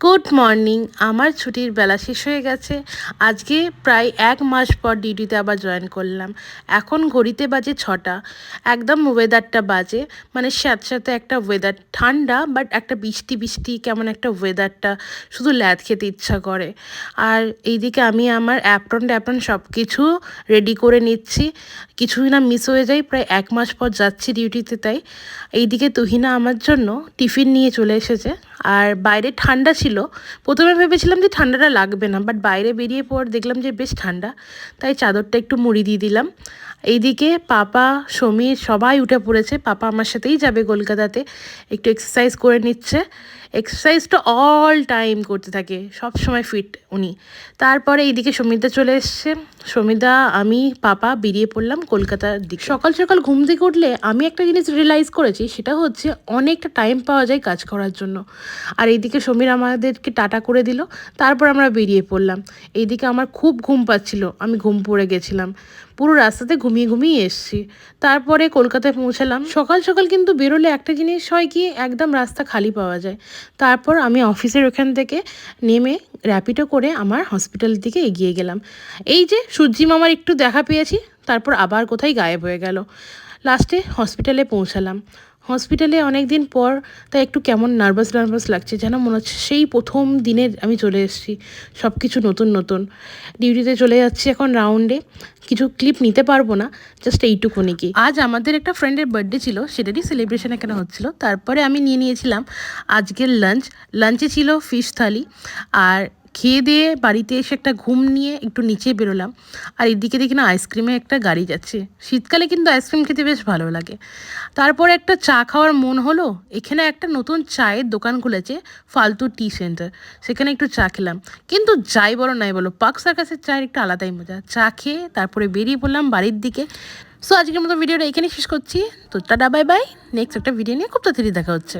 Good morning. আমার ছুটির বেলা শেষ হয়ে গেছে। আজকে প্রায় 1 মাস পর ডিউটিতে আবার জয়েন করলাম। এখন ঘড়িতে বাজে 6টা। একদম ওয়েদারটা বাজে মানে স্যাঁতস্যাঁতে একটা ওয়েদার, ঠান্ডা বাট একটা বৃষ্টি বৃষ্টি কেমন একটা ওয়েদারটা, শুধু ল্যাদ খেতে ইচ্ছা করে। আর এইদিকে আমি আমার অ্যাপ্রন সব কিছু রেডি করে নিচ্ছি, কিছুই না মিস হয়ে যায়। প্রায় 1 মাস পর যাচ্ছি ডিউটিতে, তাই এইদিকে তুহিনা আমার জন্য টিফিন নিয়ে চলে এসেছে। আর বাইরে ঠান্ডা ছিল, প্রথমে ভেবেছিলাম যে ঠান্ডাটা লাগবে না, বাট বাইরে বেরিয়ে পর দেখলাম যে বেশ ঠান্ডা, তাই চাদরটা একটু মুড়ি দিয়ে দিলাম। এইদিকে পাপা, সমীর সবাই উঠে পড়েছে। পাপা আমার সাথেই যাবে কলকাতাতে, একটু এক্সারসাইজ করে নিচ্ছে। এক্সারসাইজটা অল টাইম করতে থাকে, সব সময় ফিট উনি। তারপরে এইদিকে সমীরদা চলে এসছে। সমীরদা, আমি, পাপা বেরিয়ে পড়লাম কলকাতার দিকে। সকাল সকাল ঘুম থেকে উঠলে আমি একটা জিনিস রিয়েলাইজ করেছি, সেটা হচ্ছে অনেকটা টাইম পাওয়া যায় কাজ করার জন্য। আর এইদিকে সমীর আমাদেরকে টাটা করে দিল, তারপর আমরা বেরিয়ে পড়লাম। এইদিকে আমার খুব ঘুম পাচ্ছিল, আমি ঘুম পড়ে গেছিলাম, পুরো রাস্তাতে ঘুমিয়ে ঘুমিয়ে এসছি। তারপরে কলকাতায় পৌঁছালাম। সকাল সকাল কিন্তু বেরোলে একটা জিনিস হয় কি, একদম রাস্তা খালি পাওয়া যায়। তারপর আমি অফিসের ওখান থেকে নেমে র্যাপিডো করে আমার হসপিটালের দিকে এগিয়ে গেলাম। এই যে সূর্যি মামার একটু দেখা পেয়েছি, তারপর আবার কোথায় গায়েব হয়ে গেল। লাস্টে হসপিটালে পৌঁছালাম। হসপিটালে অনেক দিন পর, তাই একটু কেমন নার্ভাস নার্ভাস লাগছে, যেন মনে হচ্ছে সেই প্রথম দিনের আমি চলে এসেছি, সব কিছু নতুন নতুন। ডিউটিতে চলে যাচ্ছি এখন রাউন্ডে, কিছু ক্লিপ নিতে পারবো না, জাস্ট এইটুকুনি। কি আজ আমাদের একটা ফ্রেন্ডের বার্থডে ছিল, সেটারই সেলিব্রেশন এখানে হচ্ছিল। তারপরে আমি নিয়ে নিয়েছিলাম আজকের লাঞ্চে ছিল ফিশ থালি। আর খেয়ে দিয়ে বাড়িতে এসে একটা ঘুম নিয়ে একটু নিচে বেরোলাম। আর এদিকে দেখি না আইসক্রিমে একটা গাড়ি যাচ্ছে। শীতকালে কিন্তু আইসক্রিম খেতে বেশ ভালো লাগে। তারপর একটা চা খাওয়ার মন হলো, এখানে একটা নতুন চায়ের দোকান খুলেছে, ফালতু টি সেন্টার, সেখানে একটু চা খেলাম। কিন্তু যাই বলো নাই বলো, পার্ক সার্কাসের চায়ের একটা আলাদাই মজা। চা খেয়ে তারপরে বেরিয়ে পড়লাম বাড়ির দিকে। সো আজকের মতো ভিডিওটা এখানেই শেষ করছি। তো টাটা, বাই বাই। নেক্সট একটা ভিডিও নিয়ে খুব তাড়াতাড়ি দেখা হচ্ছে।